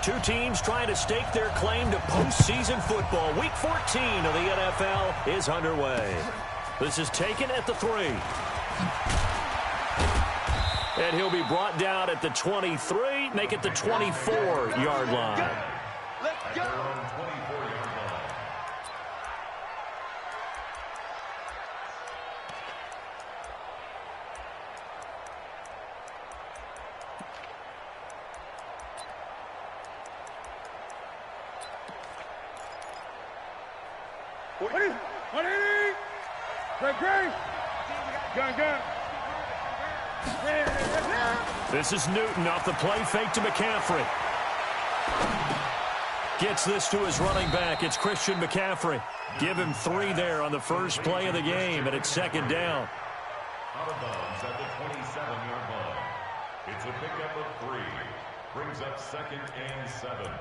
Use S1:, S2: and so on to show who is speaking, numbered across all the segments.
S1: Two teams trying to stake their claim to postseason football. Week 14 of the NFL is underway. This is taken at the 3. And he'll be brought down at the 23, make it the 24-yard line.
S2: Let's go.
S1: This is Newton off the play fake to McCaffrey. Gets this to his running back. It's Christian McCaffrey. Give him 3 there on the first play of the game, and it's second down.
S3: Out of bounds at the 27-yard line. It's a pickup of 3. Brings up 2nd and 7.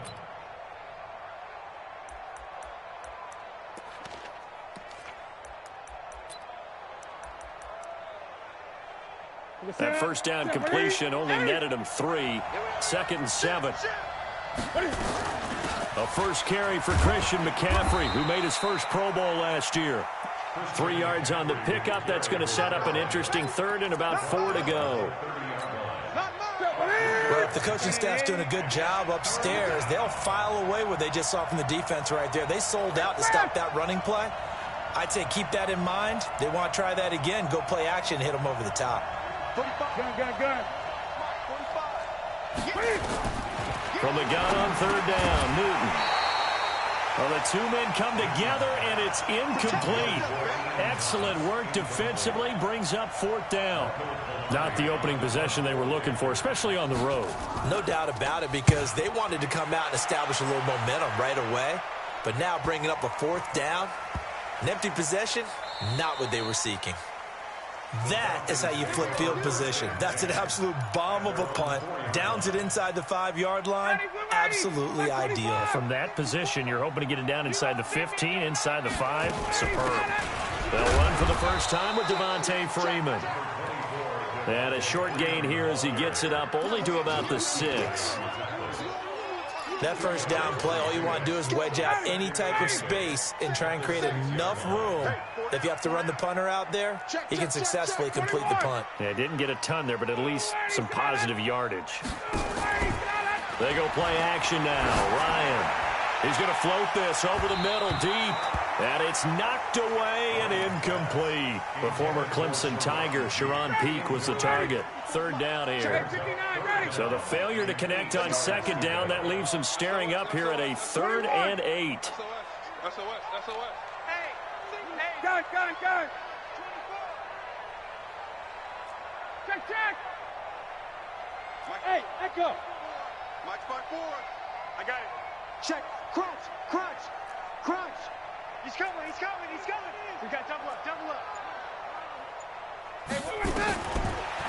S1: That first down completion only netted him 3. 2nd and 7. A first carry for Christian McCaffrey, who made his first Pro Bowl last year. 3 yards on the pickup. That's going to set up an interesting 3rd and about 4 to go.
S4: Well, if the coaching staff's doing a good job upstairs, they'll file away what they just saw from the defense right there. They sold out to stop that running play. I'd say keep that in mind. They want to try that again. Go play action, hit them over the top.
S2: Gun.
S1: From the gun on 3rd down, Newton. Well, the 2 men come together, and it's incomplete. Excellent work defensively, brings up 4th down. Not the opening possession they were looking for, especially on the road.
S4: No doubt about it, because they wanted to come out and establish a little momentum right away. But now bringing up a 4th down, an empty possession, not what they were seeking. That is how you flip field position. That's an absolute bomb of a punt. Downs it inside the 5-yard line. Absolutely ideal.
S1: From that position, you're hoping to get it down inside the 15, inside the 5. Superb. They'll run for the first time with Devontae Freeman. And a short gain here as he gets it up only to about the 6.
S4: That first down play, all you want to do is wedge out any type of space and try and create enough room. If you have to run the punter out there, he can successfully complete the punt.
S1: Yeah, didn't get a ton there, but at least some positive yardage. They go play action now. Ryan. He's going to float this over the middle deep. And it's knocked away and incomplete. The former Clemson Tiger, Sharon Peak, was the target. 3rd down here. So the failure to connect on 2nd down, that leaves him staring up here at a 3rd and 8.
S2: SOS. Hey. Gun. Check. Hey, echo. Mike spot forward. I got it. Check. Crunch. He's coming. We got double up. Hey, what was that?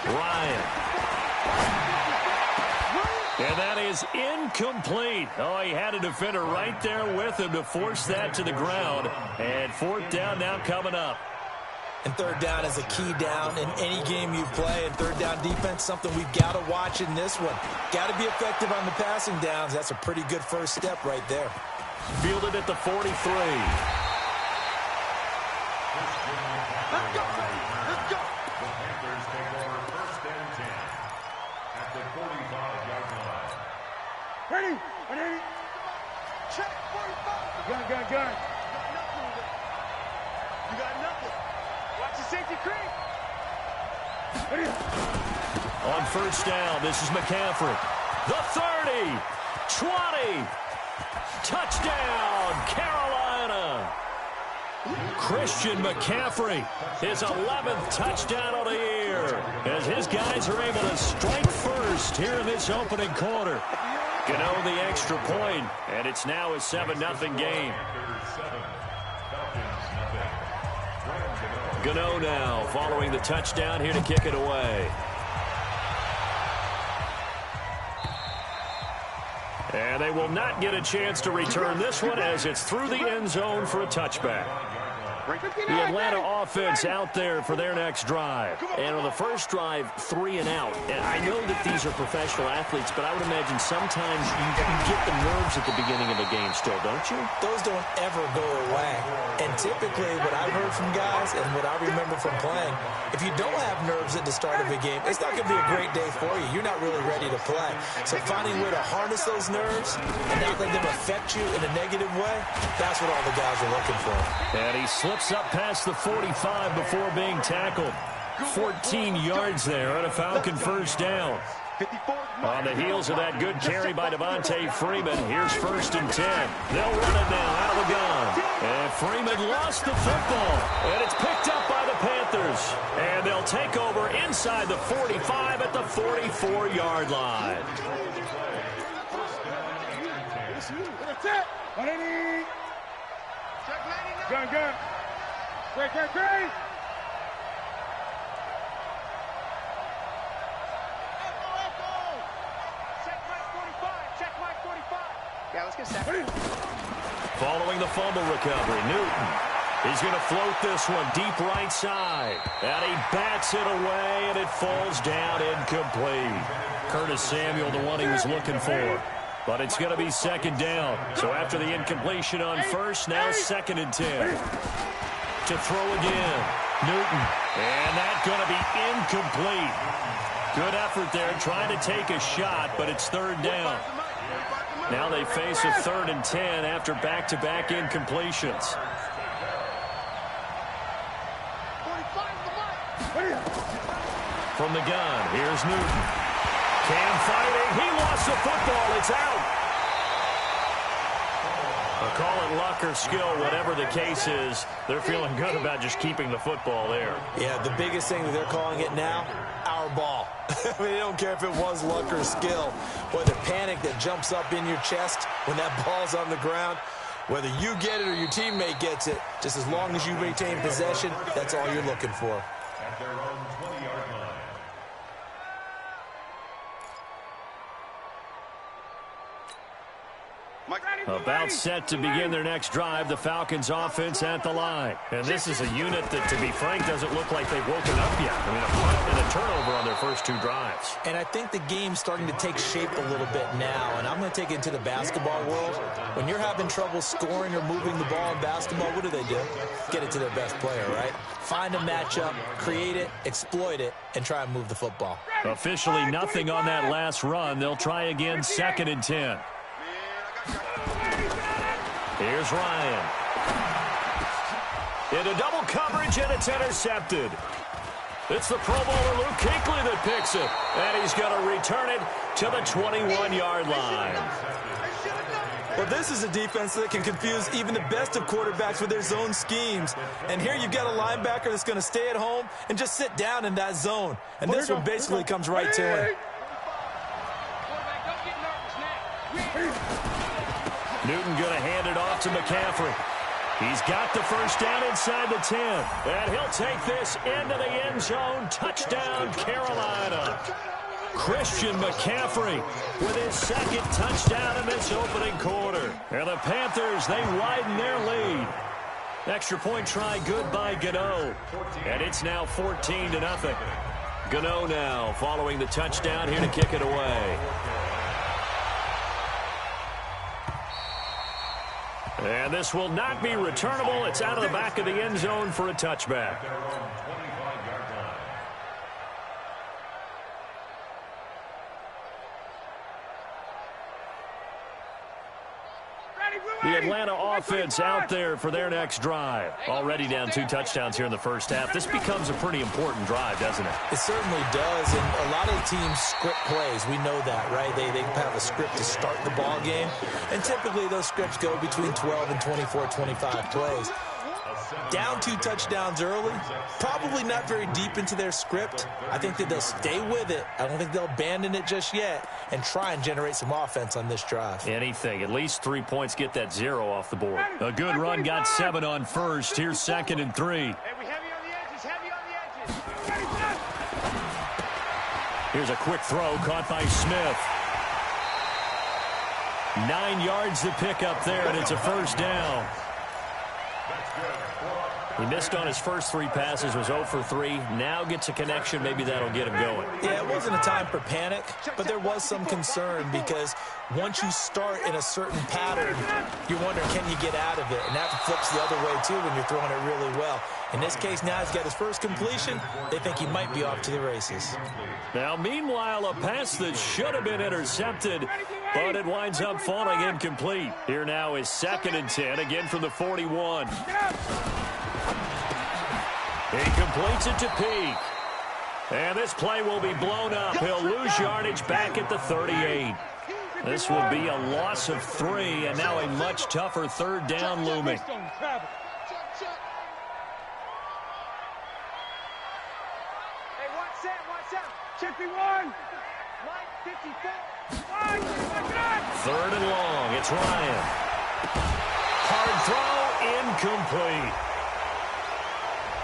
S1: Ryan. And that is incomplete. Oh, he had a defender right there with him to force that to the ground. And 4th down now coming up.
S4: And 3rd down is a key down in any game you play. And 3rd down defense, something we've got to watch in this one. Got to be effective on the passing downs. That's a pretty good first step right there.
S1: Fielded at the 43.
S2: Let's go.
S3: The Panthers take over 1st and 10 at the 45-yard line.
S2: Ready. Check. 45. Gun. You got nothing. Watch the safety creep.
S1: On 1st down, this is McCaffrey. The 30, 20, touchdown, Carolina. Christian McCaffrey, his 11th touchdown of the year, as his guys are able to strike first here in this opening quarter. Gano the extra point, and it's now a 7-0 game. Gano now following the touchdown here to kick it away. And they will not get a chance to return this one as it's through the end zone for a touchback. The Atlanta offense out there for their next drive. And on the first drive, 3 and out. And I know that these are professional athletes, but I would imagine sometimes you get the nerves at the beginning of a game still, don't you?
S4: Those don't ever go away. And typically what I've heard from guys and what I remember from playing, if you don't have nerves at the start of a game, it's not going to be a great day for you. You're not really ready to play. So finding a way to harness those nerves and not let them affect you in a negative way, that's what all the guys are looking for.
S1: And he slips up past the 45 before being tackled. 14 yards there on a Falcon first down. On the heels of that good carry by Devontae Freeman, here's 1st and 10. They'll run it now out of the gun. And Freeman lost the football. And it's picked up by the Panthers. And they'll take over inside the 45 at the 44-yard line.
S2: That's it. 180. Gun. Great.
S5: Yeah, let's get set.
S1: Following the fumble recovery, Newton. He's going to float this one deep right side. And he bats it away, and it falls down incomplete. Curtis Samuel, the one he was looking for. But it's going to be 2nd down. So after the incompletion on first, now 2nd and 10. To throw again. Newton. And that's going to be incomplete. Good effort there, trying to take a shot, but it's 3rd down. Now they face a 3rd and 10 after back-to-back incompletions. From the gun, here's Newton. Cam fighting. He lost the football. It's out. Call it luck or skill, whatever the case is, they're feeling good about just keeping the football there.
S4: Yeah, the biggest thing that they're calling it now, our ball. I mean, they don't care if it was luck or skill. Or the panic that jumps up in your chest when that ball's on the ground. Whether you get it or your teammate gets it, just as long as you retain possession, that's all you're looking for.
S3: At their own 20-yard line.
S1: About set to begin their next drive, the Falcons offense at the line. And this is a unit that, to be frank, doesn't look like they've woken up yet. I mean, a punt and a turnover on their first 2 drives.
S4: And I think the game's starting to take shape a little bit now. And I'm going to take it into the basketball world. When you're having trouble scoring or moving the ball in basketball, what do? Get it to their best player, right? Find a matchup, create it, exploit it, and try and move the football.
S1: Officially nothing on that last run. They'll try again, 2nd and 10. Here's Ryan. Into double coverage, and it's intercepted. It's the Pro Bowler Luke Kuechly that picks it. And he's going to return it to the 21-yard line.
S6: Well, this is a defense that can confuse even the best of quarterbacks with their zone schemes. And here you've got a linebacker that's going to stay at home and just sit down in that zone. And this one basically comes right to him.
S1: Newton going to hand it off to McCaffrey. He's got the first down inside the 10. And he'll take this into the end zone. Touchdown, Carolina. Christian McCaffrey with his 2nd touchdown in this opening quarter. And the Panthers, they widen their lead. Extra point try good by Gano. And it's now 14-0. Gano now following the touchdown here to kick it away. And this will not be returnable. It's out of the back of the end zone for a touchback. The Atlanta offense out there for their next drive. Already down 2 touchdowns here in the first half. This becomes a pretty important drive, doesn't it?
S4: It certainly does, and a lot of teams script plays. We know that, right? They have a script to start the ball game, and typically those scripts go between 12 and 24, 25 plays. Down 2 touchdowns early, probably not very deep into their script. I think that they'll stay with it. I don't think they'll abandon it just yet and try and generate some offense on this drive.
S1: Anything. At least 3 points, get that 0 off the board. A good run, got 7 on first. Here's 2nd and 3.
S2: Hey, we heavy on the edges, heavy on the edges.
S1: Here's a quick throw caught by Smith. 9 yards to pick up there, and it's a first down. He missed on his first 3 passes, was 0 for 3. Now gets a connection. Maybe that'll get him going.
S6: Yeah, it wasn't a time for panic, but there was some concern because once you start in a certain pattern, you're wondering, can you get out of it? And that flips the other way, too, when you're throwing it really well. In this case, now he's got his first completion. They think he might be off to the races.
S1: Now, meanwhile, a pass that should have been intercepted, but it winds up falling incomplete. Here now is 2nd and 10, again from the 41. He completes it to Peak. And this play will be blown up. He'll lose yardage back at the 38. This will be a loss of 3, and now a much tougher 3rd down looming.
S2: Hey, watch out. Check me 1. Line 54.
S1: 3rd and long. It's Ryan. Hard throw, incomplete.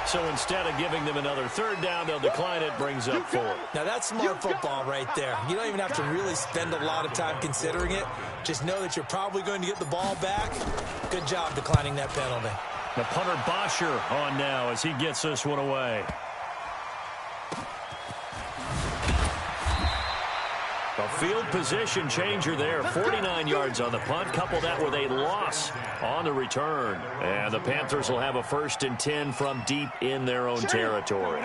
S1: So instead of giving them another 3rd down, they'll decline it, brings up 4.
S6: Now, that's smart football right there. You don't even have to really spend a lot of time considering it. Just know that you're probably going to get the ball back. Good job declining that penalty.
S1: The punter Bosher on now as he gets this one away. A field position changer there. 49 yards on the punt. Couple that with a loss on the return. And the Panthers will have a 1st and 10 from deep in their own territory.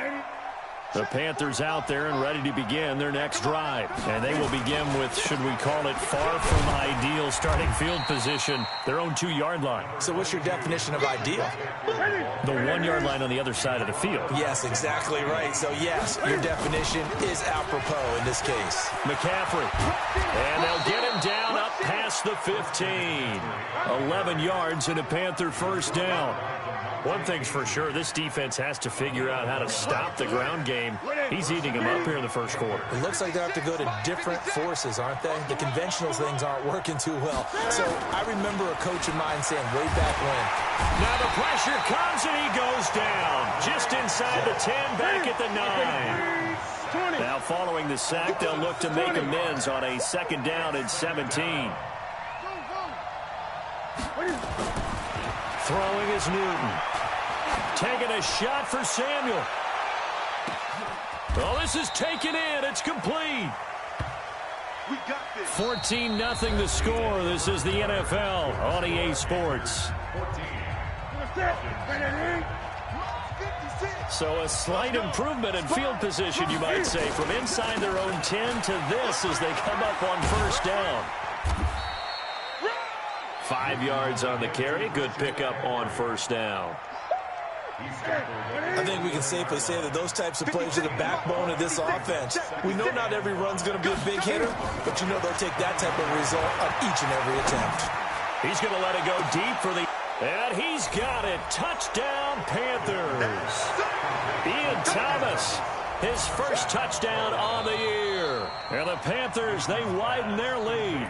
S1: The Panthers out there and ready to begin their next drive. And they will begin with, should we call it, far from ideal starting field position, their own 2-yard line.
S6: So what's your definition of ideal?
S1: The 1-yard line on the other side of the field.
S6: Yes, exactly right. So, yes, your definition is apropos in this case.
S1: McCaffrey. And they'll get him down up past the 15. 11 yards and a Panther 1st down. One thing's for sure, this defense has to figure out how to stop the ground game. He's eating them up here in the 1st quarter.
S6: It looks like they have to go to different forces, aren't they? The conventional things aren't working too well. So I remember a coach of mine saying way back when.
S1: Now the pressure comes and he goes down. Just inside the 10, back at the 9. Now following the sack, they'll look to make amends on a 2nd down and 17. Throwing is Newton. Taking a shot for Samuel. Oh, this is taken in. It's complete. 14-0 the score. This is the NFL on EA Sports. So a slight improvement in field position, you might say, from inside their own 10 to this as they come up on 1st down. 5 yards on the carry. Good pickup on 1st down.
S6: I think we can safely say that those types of plays are the backbone of this offense. We know not every run's going to be a big hitter, but you know they'll take that type of result on each and every attempt.
S1: He's going to let it go deep for the... And he's got it. Touchdown, Panthers. Ian Thomas, his 1st touchdown on the year. And the Panthers, they widen their lead.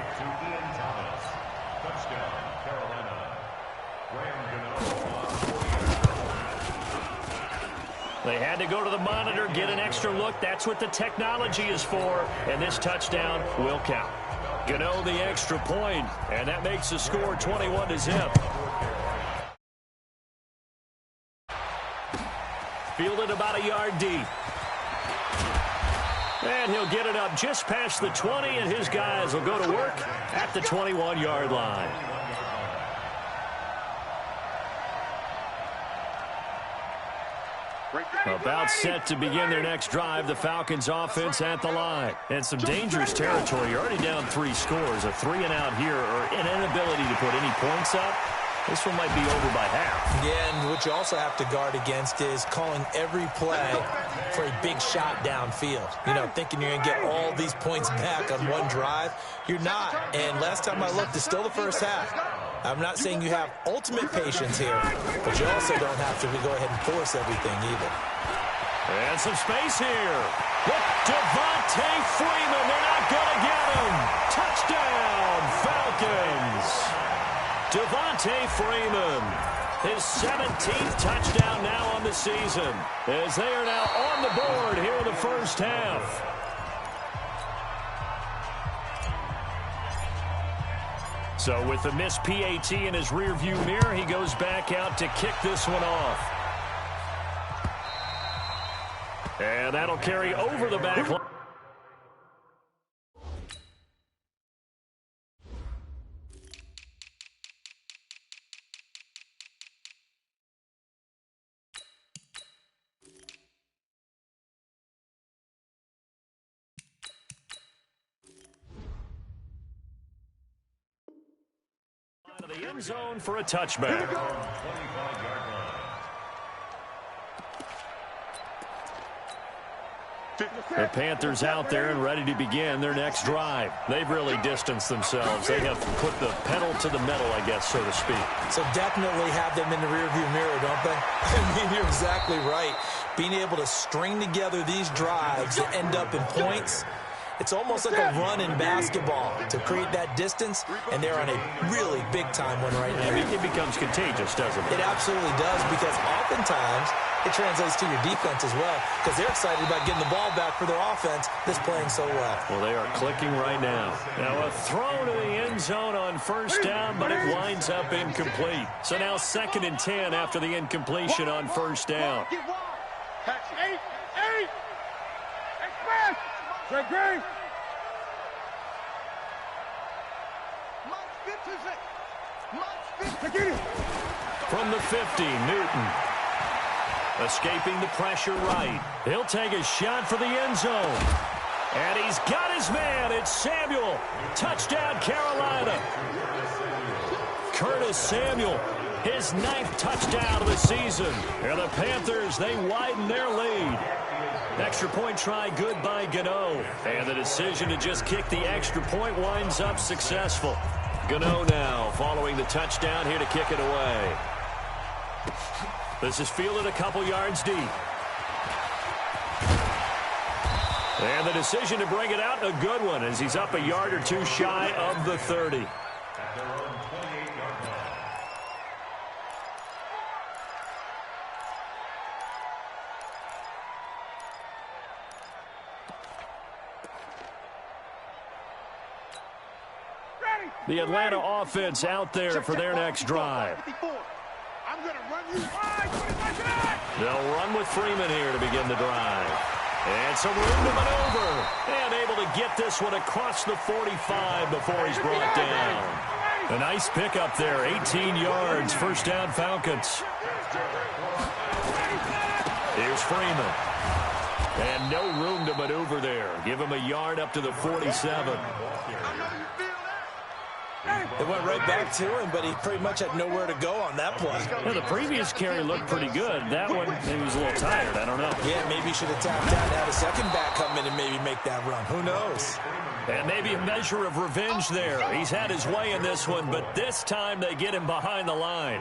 S1: They had to go to the monitor, get an extra look. That's what the technology is for. And this touchdown will count. Gano the extra point, and that makes the score 21-0. Fielded about a yard deep. And he'll get it up just past the 20, and his guys will go to work at the 21-yard line. About set to begin their next drive, the Falcons offense at the line. And some dangerous territory. You're already down 3 scores. A 3-and-out here, or an inability to put any points up. This one might be over by half.
S6: Yeah, and what you also have to guard against is calling every play for a big shot downfield. You know, thinking you're going to get all these points back on one drive. You're not. And last time I looked, it's still the 1st half. I'm not saying you have ultimate patience here, but you also don't have to go ahead and force everything either.
S1: And some space here. Look, Devontae Freeman. They're not going to get him. Touchdown, Falcons. Devontae Freeman, his 17th touchdown now on the season, as they are now on the board here in the 1st half. So with the missed PAT in his rearview mirror, he goes back out to kick this one off. And that'll carry over the back line. The end zone for a touchback. The Panthers out there and ready to begin their next drive. They've really distanced themselves. They have put the pedal to the metal, I guess, so to speak.
S4: So definitely have them in the rearview mirror, don't they? I mean, you're exactly right. Being able to string together these drives that end up in points, it's almost like a run in basketball to create that distance, and they're on a really big-time one right now.
S1: It becomes contagious, doesn't it?
S4: It absolutely does, because oftentimes it translates to your defense as well, because they're excited about getting the ball back for their offense that's playing so well.
S1: Well, they are clicking right now. Now a throw to the end zone on first down, but it winds up incomplete. So now 2nd and 10 after the incompletion on first down.
S2: Catch 8. Express. Great.
S1: From the 50, Newton. Escaping the pressure right. He'll take a shot for the end zone. And he's got his man. It's Samuel. Touchdown, Carolina. Curtis Samuel, his 9th touchdown of the season. And the Panthers, they widen their lead. Extra point try good by Gano. And the decision to just kick the extra point winds up successful. Gano now following the touchdown here to kick it away. This is fielded a couple yards deep. And the decision to bring it out, a good one, as he's up a yard or two shy of the 30.
S3: At their own 28-yard line.
S1: The Atlanta offense out there for their next drive.
S2: I'm going to run you.
S1: They'll run with Freeman here to begin the drive. And some room to maneuver. And able to get this one across the 45 before he's brought down. A nice pickup there, 18 yards, first down Falcons. Here's Freeman. And no room to maneuver there. Give him a yard up to the 47.
S4: It went right back to him, but he pretty much had nowhere to go on that play.
S1: Well, the previous carry looked pretty good. That one, he was a little tired. I don't know.
S4: Yeah, maybe he should have tapped out and had a second back come in and maybe make that run. Who knows?
S1: And maybe a measure of revenge there. He's had his way in this one, but this time they get him behind the line.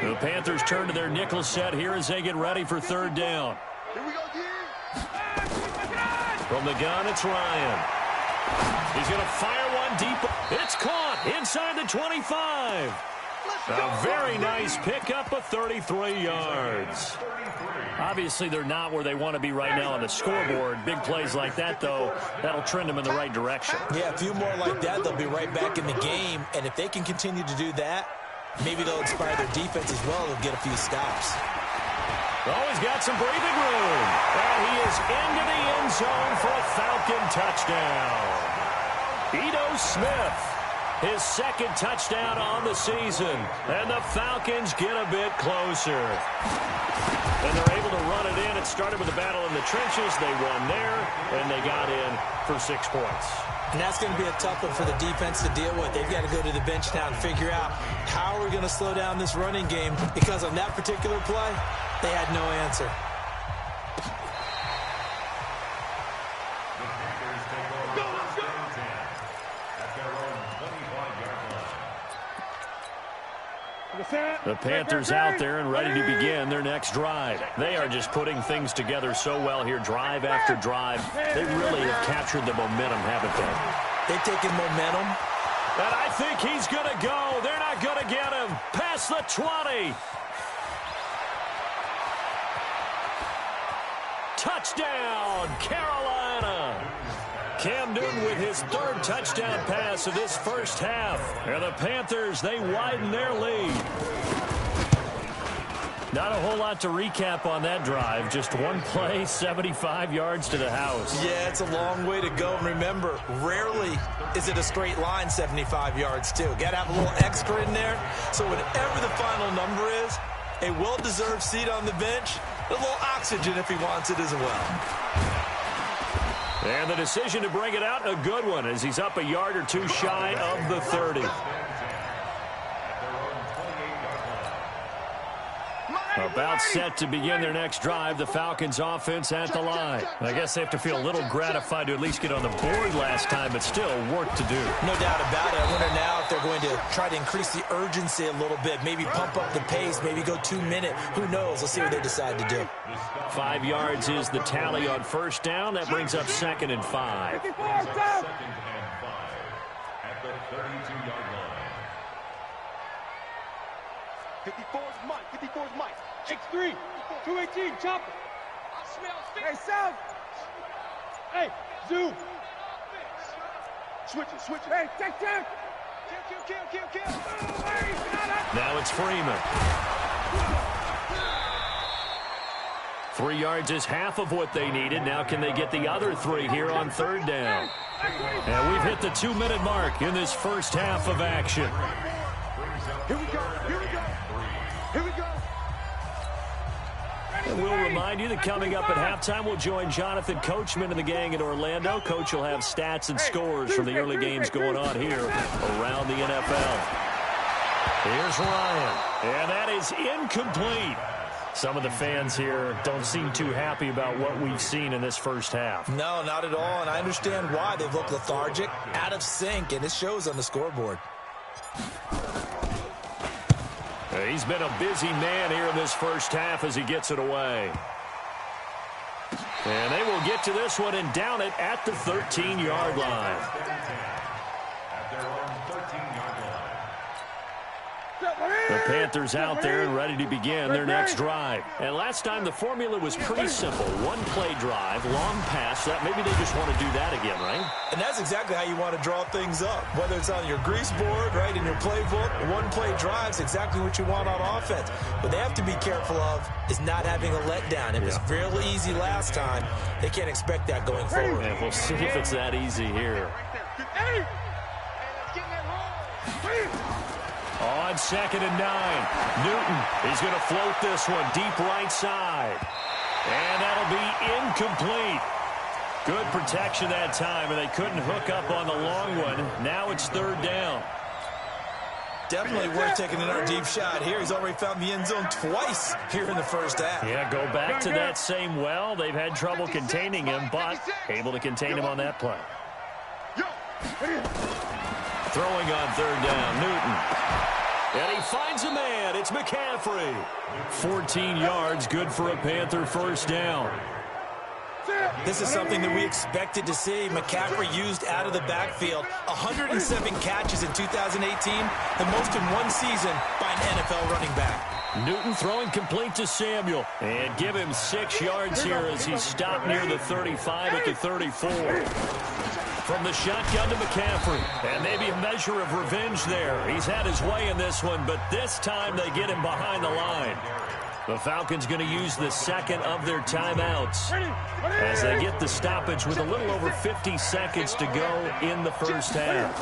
S1: The Panthers turn to their nickel set here as they get ready for 3rd down. From the gun, it's Ryan. He's going to fire one deep. It's caught inside the 25. A very nice pickup of 33 yards. Obviously, they're not where they want to be right now on the scoreboard. Big plays like that, though, that'll trend them in the right direction.
S4: Yeah, a few more like that, they'll be right back in the game. And if they can continue to do that, maybe they'll inspire their defense as well. They'll get a few stops.
S1: Oh, he's got some breathing room. And he is into the end zone for a Falcon touchdown. Ito Smith, his 2nd touchdown on the season. And the Falcons get a bit closer. And they're able to run it in. It started with a battle in the trenches. They won there, and they got in for 6 points.
S4: And that's going to be a tough one for the defense to deal with. They've got to go to the bench now and figure out how are we going to slow down this running game, because on that particular play, they had no answer.
S1: The Panthers out there and ready to begin their next drive. They are just putting things together so well here, drive after drive. They really have captured the momentum, haven't they?
S4: They've taken momentum.
S1: And I think he's going to go. They're not going to get him. Past the 20. Touchdown, Carolina. Cam Newton with his 3rd touchdown pass of this first half. And the Panthers, they widen their lead. Not a whole lot to recap on that drive. Just one play, 75 yards to the house.
S4: Yeah, it's a long way to go. And remember, rarely is it a straight line 75 yards, too. Got to have a little extra in there. So whatever the final number is, a well-deserved seat on the bench, a little oxygen if he wants it as well.
S1: And the decision to bring it out, a good one, as he's up a yard or two shy of the 30. About set to begin their next drive, the Falcons offense at the line. I guess they have to feel a little gratified to at least get on the board last time, but still work to do.
S4: No doubt about it. I wonder now if they're going to try to increase the urgency a little bit, maybe pump up the pace, maybe go 2-minute. Who knows? Let's see what they decide to do.
S1: 5 yards is the tally on first down. That brings up 2nd and 5.
S3: 2nd and 5 at the 32-yard line.
S2: 54's Mike. 54's Mike. X3. 218. Chopper. Hey, South. Hey, Zoom. Switch it. Switch it. Hey, check. Kill.
S1: Now it's Freeman. 3 yards is half of what they needed. Now can they get the other 3 here on 3rd down? And we've hit the 2-minute mark in this first half of action.
S2: Here we go.
S1: And we'll remind you that coming up at halftime, we'll join Jonathan Coachman and the gang in Orlando. Coach will have stats and scores from the early games going on here around the NFL. Here's Ryan, and that is incomplete. Some of the fans here don't seem too happy about what we've seen in this first half.
S4: No, not at all, and I understand why. They've looked lethargic, out of sync, and it shows on the scoreboard.
S1: He's been a busy man here in this first half as he gets it away. And they will get to this one and down it at the 13-yard line.
S3: At their own 13-yard line.
S1: The Panthers out there and ready to begin their next drive. And last time the formula was pretty simple. One-play drive, long pass. That maybe they just want to do that again, right?
S4: And that's exactly how you want to draw things up. Whether it's on your grease board, right, in your playbook, one-play drive's exactly what you want on offense. What they have to be careful of is not having a letdown. It was fairly easy last time. They can't expect that going forward.
S1: And we'll see if it's that easy here. On 2nd and 9, Newton, he's going to float this one deep right side. And that'll be incomplete. Good protection that time, and they couldn't hook up on the long one. Now it's 3rd down.
S4: Definitely worth taking another deep shot here. He's already found the end zone twice here in the first half.
S1: Yeah, go back to that same well. They've had trouble containing him, but able to contain him on that play. Throwing on 3rd down, Newton. And he finds a man. It's McCaffrey. 14 yards, good for a Panther first down.
S4: This is something that we expected to see. McCaffrey used out of the backfield. 107 catches in 2018, the most in one season by an NFL running back.
S1: Newton throwing complete to Samuel. And give him 6 yards here as he's stopped near the 35 at the 34. From the shotgun to McCaffrey. And maybe a measure of revenge there. He's had his way in this one, but this time they get him behind the line. The Falcons going to use the second of their timeouts as they get the stoppage with a little over 50 seconds to go in the first half.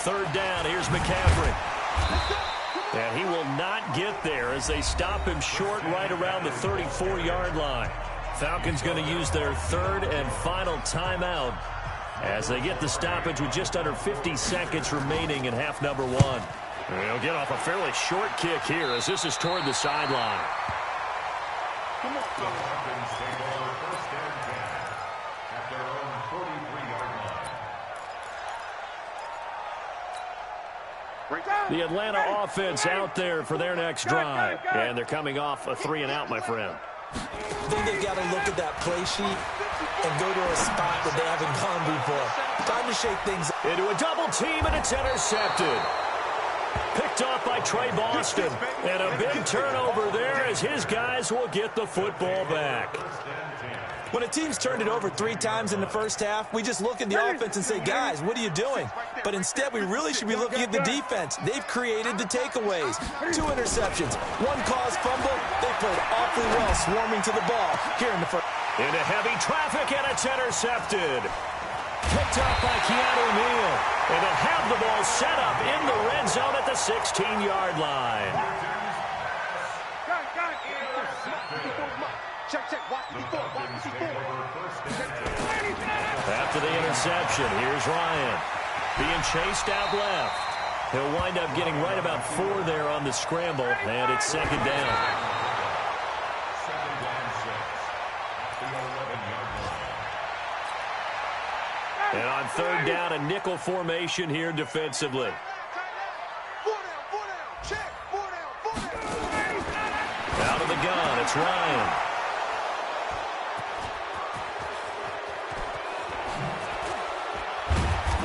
S1: 3rd down, here's McCaffrey. And he will not get there as they stop him short right around the 34-yard line. Falcons going to use their 3rd and final timeout as they get the stoppage with just under 50 seconds remaining in half number 1. He'll get off a fairly short kick here as this is toward the sideline.
S3: The Falcons take over 1st and 10 at their own 43-yard line.
S1: The Atlanta offense out there for their next drive. And they're coming off a 3-and-out, my friend.
S4: I think they've got to look at that play sheet and go to a spot that they haven't gone before. Time to shake things up.
S1: Into a double team, and it's intercepted. Picked off by Trey Boston. And a big turnover there as his guys will get the football back.
S6: When a team's turned it over 3 times in the first half, we just look at the offense and say, guys, what are you doing? But instead, we really should be looking at the defense. They've created the takeaways. 2 interceptions, 1 caused fumble. They played awfully well swarming to the ball here in the first.
S1: Into heavy traffic, and it's intercepted. Picked up by Keanu Neal. And they'll have the ball set up in the red zone at the 16-yard line. After the interception, here's Ryan. Being chased out left. He'll wind up getting right about 4 there on the scramble, and it's 2nd down. And on 3rd down, a nickel formation here defensively. Out of the gun, it's Ryan.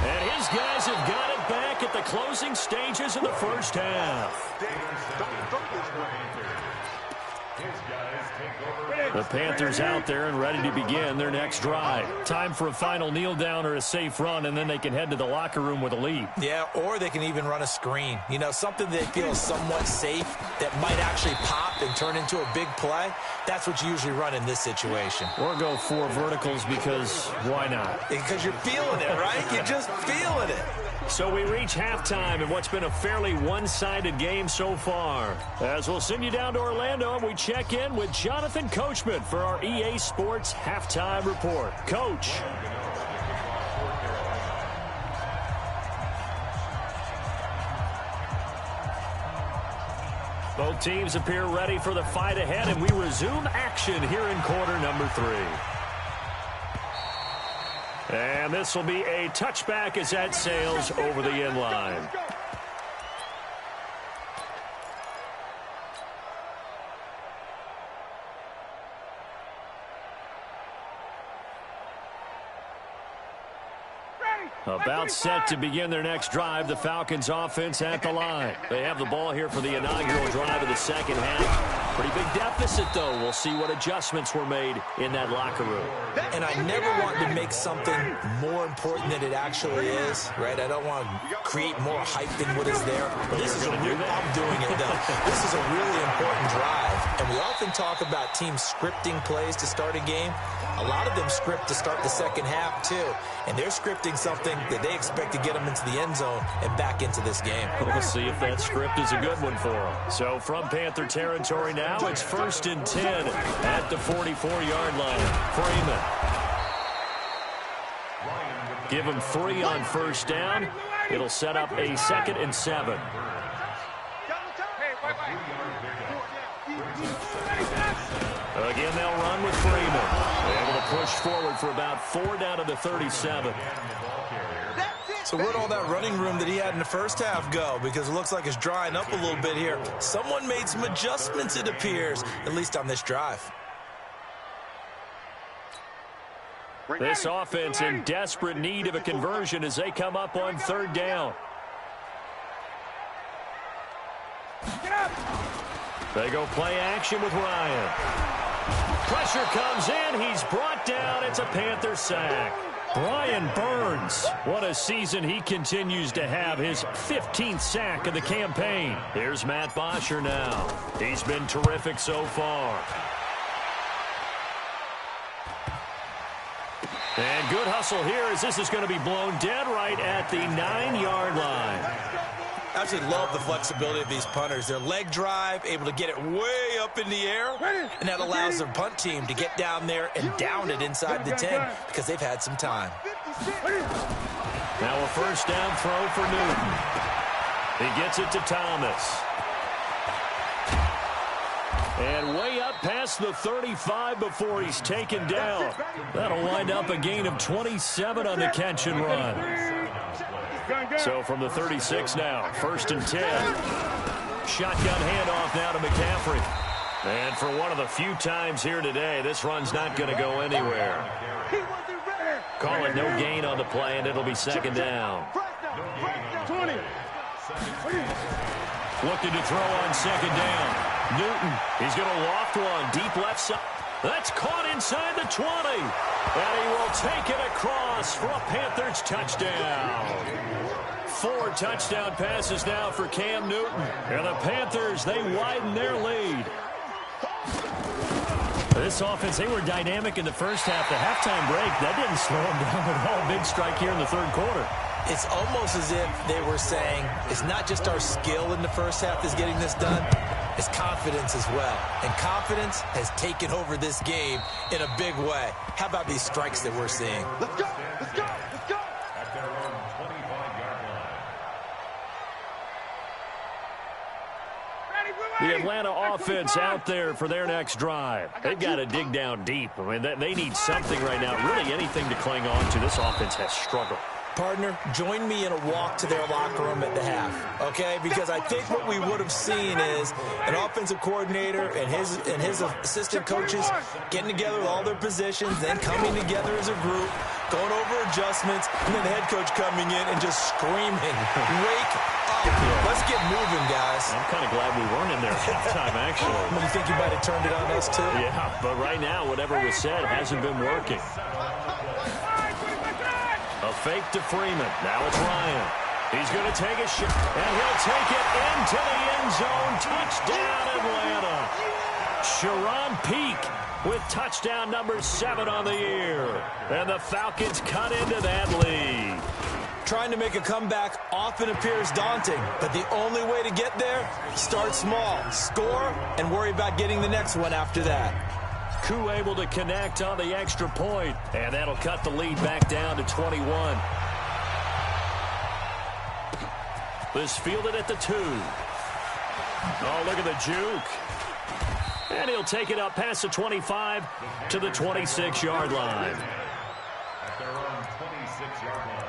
S1: And his guys have got it back at the closing stages of the first half. The Panthers out there and ready to begin their next drive. Time for a final kneel down or a safe run, and then they can head to the locker room with a lead.
S4: Yeah, or they can even run a screen. You know, something they feel is somewhat safe that might actually pop and turn into a big play. That's what you usually run in this situation.
S1: Or go 4 verticals because why not?
S4: Because you're feeling it, right? You're just feeling it.
S1: So we reach halftime in what's been a fairly one-sided game so far. As we'll send you down to Orlando, and we check in with Jonathan Coachman for our EA Sports Halftime Report. Coach. Both teams appear ready for the fight ahead, and we resume action here in quarter number 3. And this will be a touchback as that sails over the end line. About set to begin their next drive, the Falcons offense at the line. They have the ball here for the inaugural drive of the second half. Pretty big deficit, though. We'll see what adjustments were made in that locker room.
S4: And I never want to make something more important than it actually is, right? I don't want to create more hype than what is there. But this is I'm doing it, though. This is a really important drive. And we often talk about teams scripting plays to start a game. A lot of them script to start the second half, too. And they're scripting something that they expect to get them into the end zone and back into this game.
S1: We'll see if that script is a good one for them. So from Panther territory now, it's 1st and 10 at the 44-yard line. Freeman. Give him 3 on 1st down. It'll set up a 2nd and 7. Again, they'll run with Freeman. Able to push forward for about 4 down to the 37.
S6: So where'd all that running room that he had in the first half go? Because it looks like it's drying up a little bit here. Someone made some adjustments, it appears, at least on this drive.
S1: This offense in desperate need of a conversion as they come up on 3rd down. They go play action with Ryan. Pressure comes in. He's brought down. It's a Panther sack. Brian Burns, what a season he continues to have, his 15th sack of the campaign. Here's Matt Bosher now. He's been terrific so far. And good hustle here as this is going to be blown dead right at the 9-yard line.
S6: I absolutely love the flexibility of these punters. Their leg drive, able to get it way up in the air, and that allows their punt team to get down there and down it inside the 10 because they've had some time.
S1: Now a 1st down throw for Newton. He gets it to Thomas. And way up past the 35 before he's taken down. That'll wind up a gain of 27 on the catch and run. So from the 36 now, 1st and 10. Shotgun handoff now to McCaffrey. And for one of the few times here today, this run's not going to go anywhere. Call it no gain on the play, and it'll be 2nd down. Looking to throw on 2nd down. Newton, he's going to loft one deep left side. That's caught inside the 20. And he will take it across for a Panthers touchdown. 4 touchdown passes now for Cam Newton. And the Panthers, they widen their lead. This offense, they were dynamic in the first half. The halftime break, that didn't slow them down at all. Big strike here in the third quarter.
S4: It's almost as if they were saying, it's not just our skill in the first half that's getting this done, it's confidence as well. And confidence has taken over this game in a big way. How about these strikes that we're seeing?
S2: Let's go! Let's go! Let's go!
S3: At their own 25-yard line.
S1: The Atlanta offense out there for their next drive. They've got to dig down deep. I mean, they need something right now, really anything to cling on to. This offense has struggled.
S4: Partner, join me in a walk to their locker room at the half, okay? Because I think what we would have seen is an offensive coordinator and his assistant coaches getting together with all their positions, then coming together as a group, going over adjustments, and then the head coach coming in and just screaming, wake up. Let's get moving, guys.
S1: I'm kind of glad we weren't in there at halftime, actually.
S4: You think you might have turned it on us, too?
S1: Yeah, but right now, whatever was said hasn't been working. A fake to Freeman. Now it's Ryan. He's going to take a shot, and he'll take it into the end zone. Touchdown, Atlanta. Sharon Peak with touchdown number 7 on the year. And the Falcons cut into that lead.
S4: Trying to make a comeback often appears daunting, but the only way to get there, start small, score, and worry about getting the next one after that.
S1: Koo able to connect on the extra point, and that'll cut the lead back down to 21. This fielded at the 2. Oh, look at the juke. And he'll take it up past the 25 to the 26-yard line.
S3: At their own 26-yard line.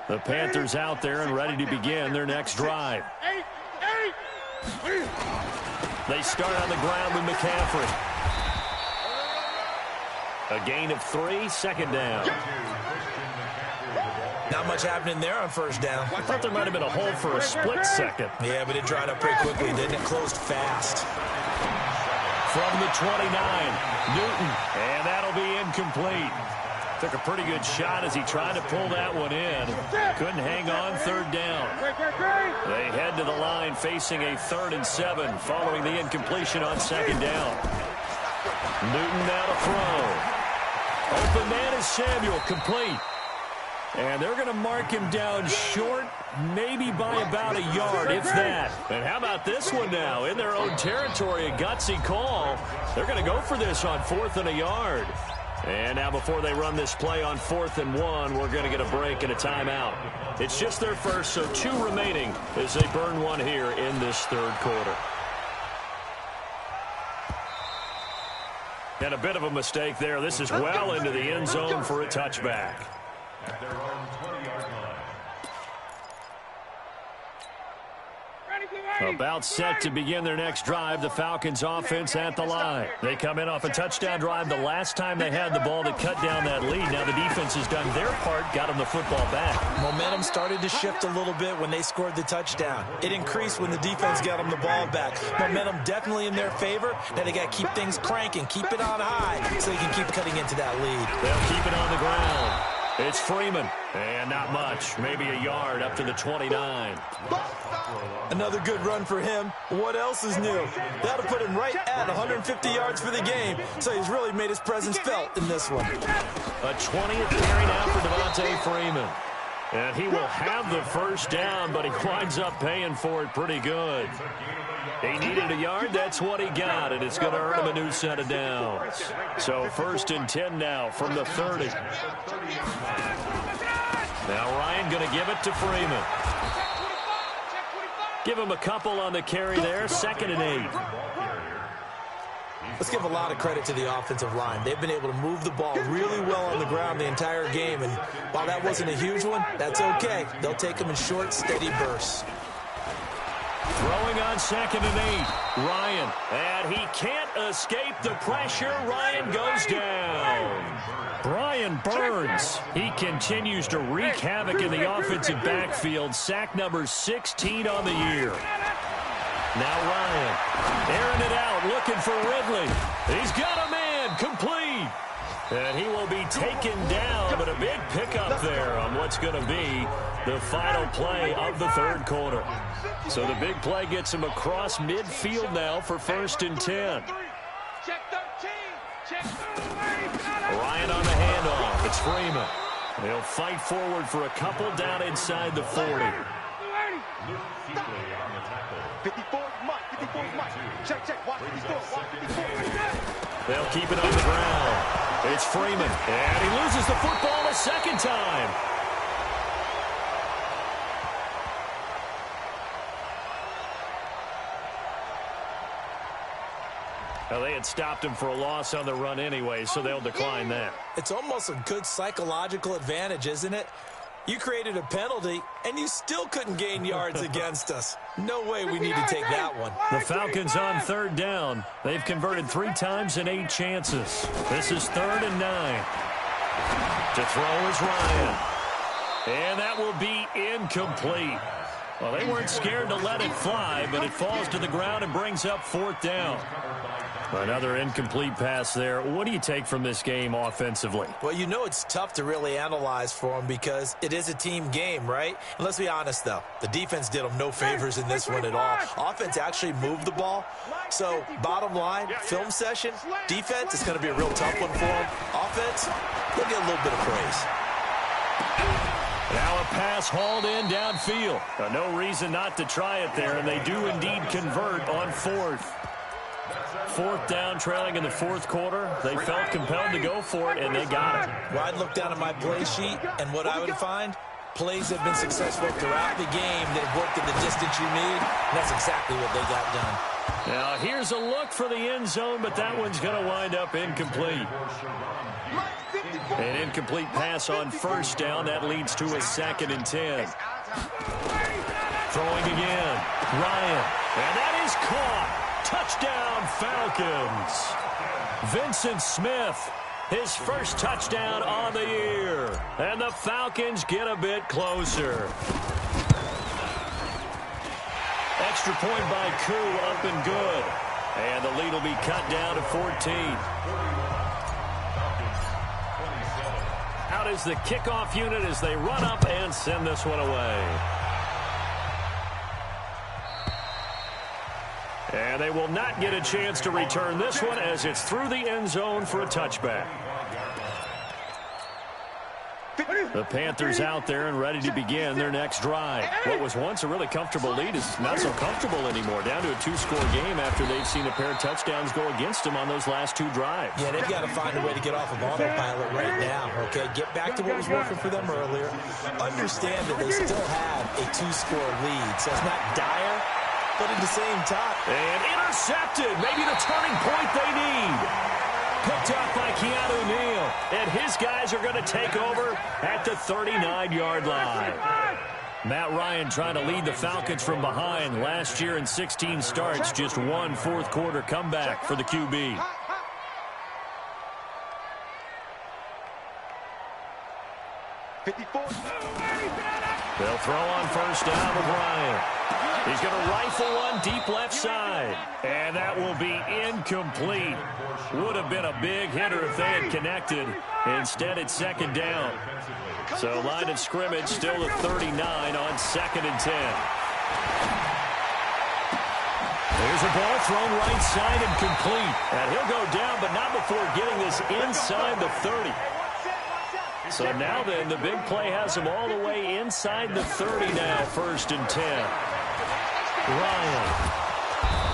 S1: The Panthers out there and ready to begin their next drive. They start on the ground with McCaffrey. A gain of 3, second down.
S4: Not much happening there on first down.
S1: I thought there might have been a hole for a split second.
S4: Yeah, but it dried up pretty quickly, didn't it? Closed fast.
S1: From the 29, Newton, and that'll be incomplete. Took a pretty good shot as he tried to pull that one in. Couldn't hang on, third down. They head to the line facing a 3rd and 7 following the incompletion on second down. Newton now to throw. Open man is Samuel, complete. And they're going to mark him down short, maybe by about a yard, if that. And how about this one now? In their own territory, a gutsy call. They're going to go for this on 4th and a yard. And now before they run this play on 4th and 1, we're going to get a break and a timeout. It's just their first, so 2 remaining as they burn one here in this third quarter. And a bit of a mistake there. This is well into the end zone for a touchback.
S3: At their own 20-yard line.
S1: About set to begin their next drive, the Falcons offense at the line. They come in off a touchdown drive the last time they had the ball to cut down that lead. Now the defense has done their part, got them the football back.
S4: Momentum started to shift a little bit when they scored the touchdown. It increased when the defense got them the ball back. Momentum definitely in their favor. Now they got to keep things cranking, keep it on high so they can keep cutting into that lead.
S1: They'll keep it on the ground. It's Freeman, and not much, maybe a yard up to the 29.
S4: Another good run for him. What else is new? That'll put him right at 150 yards for the game, so he's really made his presence felt in this one.
S1: A 20th carry now for Devontae Freeman. And he will have the first down, but he winds up paying for it pretty good. He needed a yard, that's what he got, and it's going to earn him a new set of downs. So 1st and 10 now from the 30. Now Ryan going to give it to Freeman. Give him a couple on the carry there, 2nd and 8.
S4: Let's give a lot of credit to the offensive line. They've been able to move the ball really well on the ground the entire game, and while that wasn't a huge one, that's okay. They'll take them in short, steady bursts.
S1: Throwing on 2nd and 8. Ryan, and he can't escape the pressure. Ryan goes down. Brian Brian Burns. He continues to wreak havoc in the offensive backfield. Sack number 16 on the year. Now Ryan, airing it out, looking for Ridley. He's got a man, complete. And he will be taken down, but a big pickup there on what's going to be the final play of the third quarter. So the big play gets him across midfield now for 1st and 10.
S2: Check 13. Check 13.
S1: Ryan on the handoff. It's Freeman. They'll fight forward for a couple down inside the 40.
S2: 54 Mike. 54 Mike. Check. Watch 54. Watch 54.
S1: They'll keep it on the ground. It's Freeman. And he loses the football a second time. Well, they had stopped him for a loss on the run anyway, so they'll decline that.
S6: It's almost a good psychological advantage, isn't it? You created a penalty, and you still couldn't gain yards against us. No way we need to take that one.
S1: The Falcons on 3rd down. They've converted 3 times in 8 chances. This is 3rd and 9. To throw is Ryan. And that will be incomplete. Well, they weren't scared to let it fly, but it falls to the ground and brings up 4th down. Another incomplete pass there. What do you take from this game offensively?
S6: Well, you know it's tough to really analyze for them because it is a team game, right? And let's be honest, though. The defense did them no favors in this one at all. Offense actually moved the ball. So, bottom line, film session, defense is going to be a real tough one for them. Offense, they'll get a little bit of praise.
S1: Now a pass hauled in downfield. No reason not to try it there, and they do indeed convert on 4th. 4th down, trailing in the 4th quarter. They felt compelled to go for it, and they got it.
S6: Well, I'd look down at my play sheet, and what I would find, plays have been successful throughout the game that have worked in the distance you need, and that's exactly what they got done.
S1: Now, here's a look for the end zone, but that one's going to wind up incomplete. An incomplete pass on 1st down. That leads to a 2nd and 10. Throwing again. Ryan. And that is caught. Touchdown, Falcons. Vincent Smith, his first touchdown on the year. And the Falcons get a bit closer. Extra point by Koo, up and good. And the lead will be cut down to 14. Out is the kickoff unit as they run up and send this one away. And they will not get a chance to return this one as it's through the end zone for a touchback. The Panthers out there and ready to begin their next drive. What was once a really comfortable lead is not so comfortable anymore. Down to a 2-score game after they've seen a pair of touchdowns go against them on those last 2 drives.
S6: Yeah, they've got to find a way to get off of autopilot right now, okay? Get back to what was working for them earlier. Understand that they still have a 2-score lead, so it's not dire, but at the same time.
S1: And intercepted. Maybe the turning point they need. Picked up by Keanu Neal. And his guys are going to take over at the 39-yard line. Matt Ryan trying to lead the Falcons from behind. Last year in 16 starts, just 1 fourth-quarter comeback for the QB. They'll throw on 1st down to Ryan. He's going to rifle one deep left side. And that will be incomplete. Would have been a big hitter if they had connected. Instead, it's 2nd down. So line of scrimmage still at 39 on 2nd and 10. There's a ball thrown right side and complete. And he'll go down, but not before getting this inside the 30. So now then, the big play has him all the way inside the 30 now, 1st and 10. Ryan.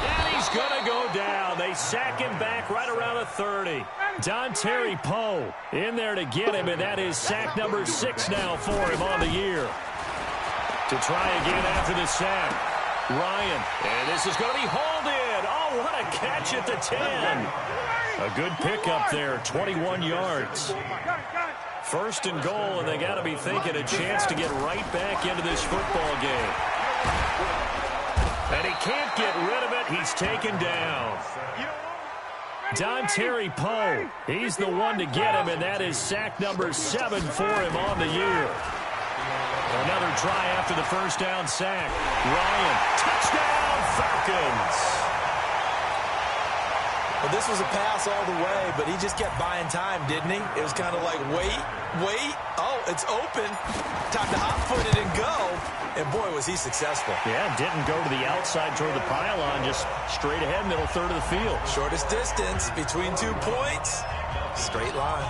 S1: And he's going to go down. They sack him back right around the 30. Dontari Poe in there to get him, and that is sack number 6 now for him on the year. To try again after the sack. Ryan. And this is going to be hauled in. Oh, what a catch at the 10. A good pickup there, 21 yards. 1st and goal, and they got to be thinking a chance to get right back into this football game. And he can't get rid of it. He's taken down. Terry Poe. He's the one to get him, and that is sack number 7 for him on the year. Another try after the first down sack. Ryan, touchdown, Falcons.
S4: Well, this was a pass all the way, but he just kept buying time, didn't he? It was kind of like, wait. Oh, it's open. Time to hot-foot it and go. And, boy, was he successful.
S1: Yeah, didn't go to the outside toward the pylon, just straight ahead, middle third of the field.
S4: Shortest distance between 2 points. Straight line.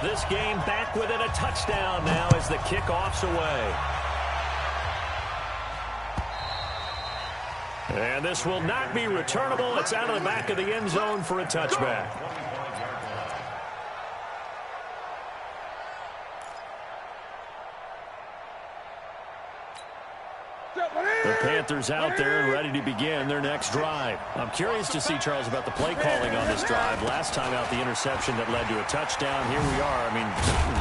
S1: This game back within a touchdown now as the kickoff's away. And this will not be returnable. It's out of the back of the end zone for a touchback. The Panthers out there and ready to begin their next drive. I'm curious to see, Charles, about the play calling on this drive. Last time out, the interception that led to a touchdown. Here we are. I mean,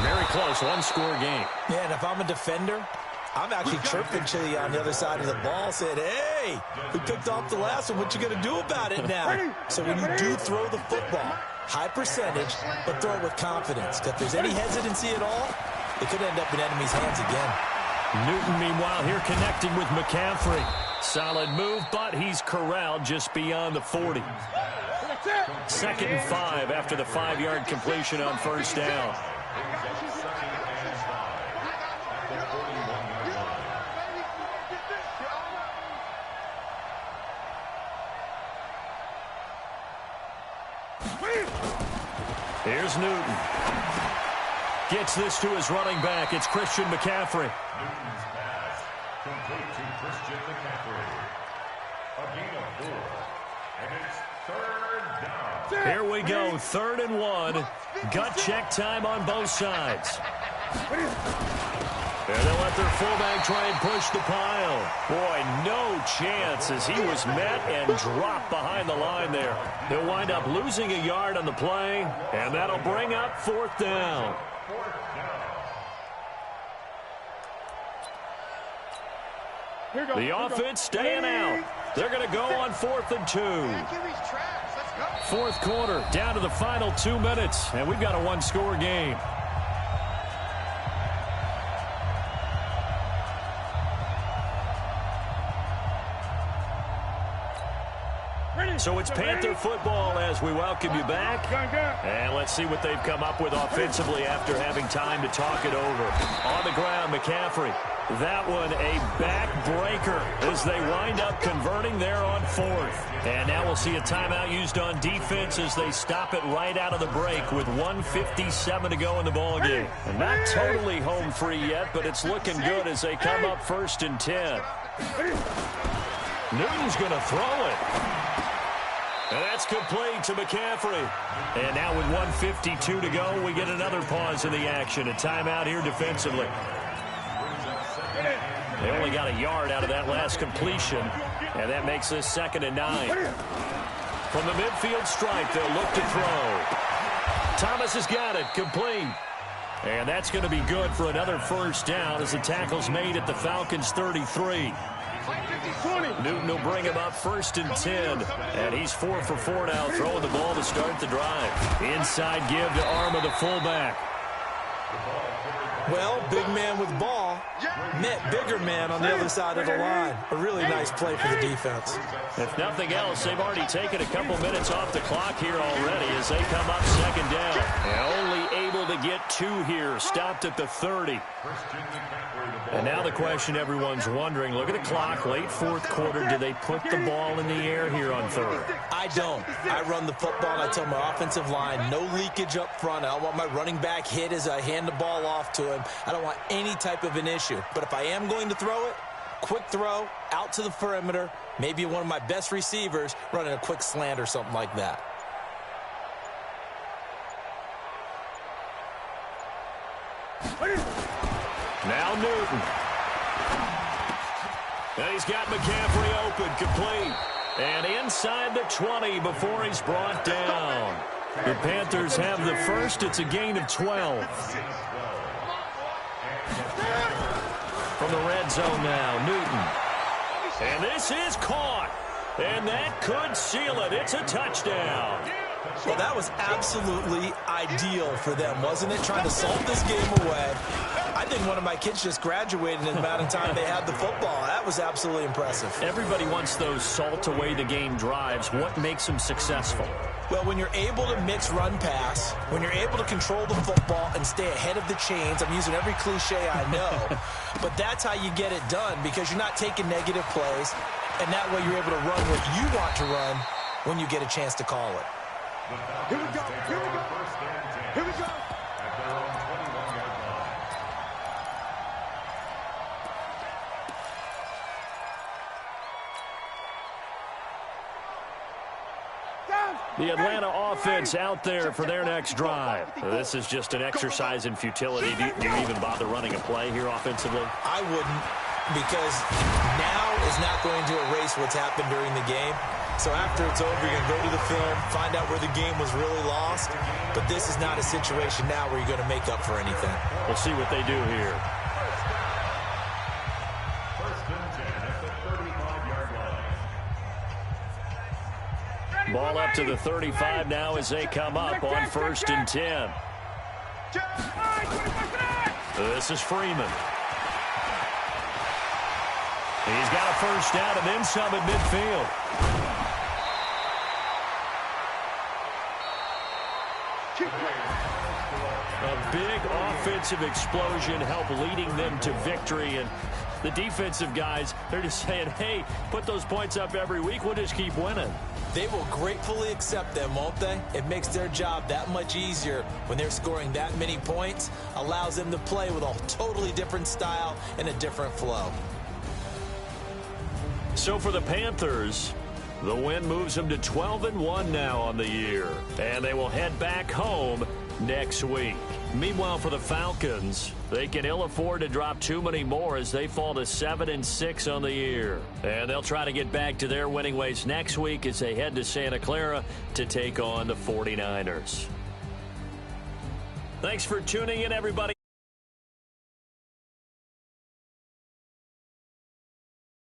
S1: very close, one-score game.
S4: Yeah, and if I'm a defender, I'm actually chirping to you on the other side of the ball, saying, hey, we picked off the last one. What you going to do about it now? So when you do throw the football, high percentage, but throw it with confidence. Because if there's any hesitancy at all, it could end up in enemy's hands again.
S1: Newton, meanwhile, here connecting with McCaffrey. Solid move, but he's corralled just beyond the 40. 2nd and 5 after the 5-yard completion on first down. Here's Newton. Gets this to his running back. It's Christian McCaffrey.
S3: Newton's pass complete to Christian McCaffrey. A gain of 4, and it's 3rd down.
S1: Here we go, 3rd and 1. Gut check time on both sides. And they'll let their fullback try and push the pile. Boy, no chance as he was met and dropped behind the line there. They'll wind up losing a yard on the play, and that'll bring up 4th down. The offense staying out. They're going to go on 4th and 2. 4th quarter, down to the final 2 minutes, and we've got a one-score game. So it's Panther football as we welcome you back. And let's see what they've come up with offensively after having time to talk it over. On the ground, McCaffrey. That one a backbreaker as they wind up converting there on 4th. And now we'll see a timeout used on defense as they stop it right out of the break with 1:57 to go in the ballgame. And not totally home free yet, but it's looking good as they come up 1st and 10. Newton's going to throw it. And that's complete to McCaffrey. And now with 1:52 to go, we get another pause in the action. A timeout here defensively. They only got a yard out of that last completion, and that makes this 2nd and 9. From the midfield stripe, they'll look to throw. Thomas has got it, complete. And that's going to be good for another 1st down as the tackle's made at the Falcons' 33. Newton will bring him up 1st and 10, and he's 4 for 4 now, throwing the ball to start the drive. Inside give to arm of the fullback.
S4: Well, big man with ball met bigger man on the other side of the line. A really nice play for the defense.
S1: If nothing else, they've already taken a couple minutes off the clock here already as they come up 2nd down. And only able to get 2 here, stopped at the 30. And now the question everyone's wondering, look at the clock, late 4th quarter, do they put the ball in the air here on 3rd?
S4: I don't. I run the football, and I tell my offensive line, no leakage up front. I don't want my running back hit as I hand the ball off to him. I don't want any type of an issue. But if I am going to throw it, quick throw, out to the perimeter, maybe one of my best receivers running a quick slant or something like that.
S1: Now Newton. And he's got McCaffrey open, complete. And inside the 20 before he's brought down. The Panthers have the first. It's a gain of 12. From the red zone now, Newton. And this is caught. And that could seal it. It's a touchdown.
S6: Well, that was absolutely ideal for them, wasn't it? Trying to salt this game away. I think one of my kids just graduated in the amount of time they had the football. That was absolutely impressive.
S1: Everybody wants those salt away the game drives. What makes them successful?
S6: Well, when you're able to mix run-pass, when you're able to control the football and stay ahead of the chains, I'm using every cliche I know, but that's how you get it done because you're not taking negative plays, and that way you're able to run what you want to run when you get a chance to call it.
S2: Here we go. Here we go. Here we go.
S3: At their own 21-yard line.
S1: The Atlanta offense out there for their next drive. This is just an exercise in futility. Do you even bother running a play here offensively?
S6: I wouldn't, because now is not going to erase what's happened during the game. So after it's over, you're going to go to the film, find out where the game was really lost. But this is not a situation now where you're going to make up for anything.
S1: We'll see what they do here.
S3: First and 10 at the 35-yard line.
S1: Ball up to the 35 now as they come up on 1st and 10. This is Freeman. He's got a first down and then some at midfield. A big offensive explosion helped leading them to victory, and the defensive guys, they're just saying, hey, put those points up every week, we'll just keep winning.
S6: They will gratefully accept them, won't they? It makes their job that much easier when they're scoring that many points, allows them to play with a totally different style and a different flow.
S1: So for the Panthers, the win moves them to 12-1 now on the year, and they will head back home next week. Meanwhile, for the Falcons, they can ill afford to drop too many more as they fall to 7-6 on the year. And they'll try to get back to their winning ways next week as they head to Santa Clara to take on the 49ers. Thanks for tuning in, everybody.